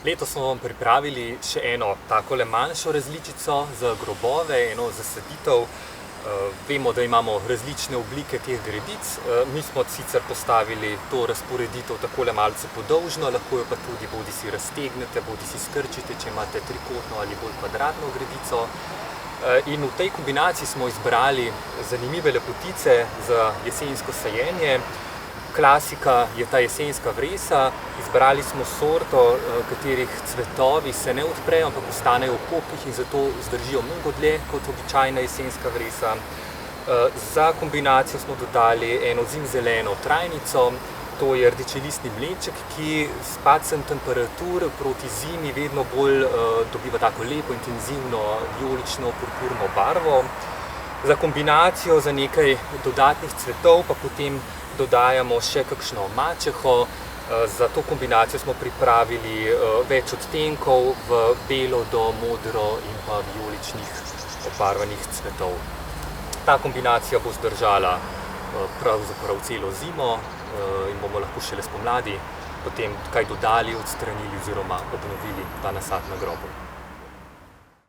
Letos smo vam pripravili še eno takole manjšo različico za grobove, eno zasaditev. Vemo, da imamo različne oblike teh gredic. Mi smo sicer postavili to razporeditev takole malce podolžno, lahko jo pa tudi bodisi raztegnete, bodisi skrčite, če imate trikotno ali bolj kvadratno gredico. In v tej kombinaciji smo izbrali zanimive lepotice za jesensko sajenje. Klasika je ta jesenska vresa. Izbrali smo sorto, katerih cvetovi se ne odprejo, ampak ostanejo v kopih in zato zdržijo mnogo dlje kot običajna jesenska vresa. Za kombinacijo smo dodali eno zimzeleno trajnico, to je rdečelistni mleček, ki s padcem temperatur proti zimi vedno bolj dobiva tako lepo, intenzivno, vijolično, purpurno barvo. Za kombinacijo, za nekaj dodatnih cvetov pa potem dodajamo še kakšno mačeho. Za to kombinacijo smo pripravili več odtenkov v belo do modro in pa vijoličnih obarvanih cvetov. Ta kombinacija bo zdržala pravzaprav celo zimo in bomo lahko šele spomladi potem kaj dodali, odstranili oziroma obnovili ta nasad na grobu.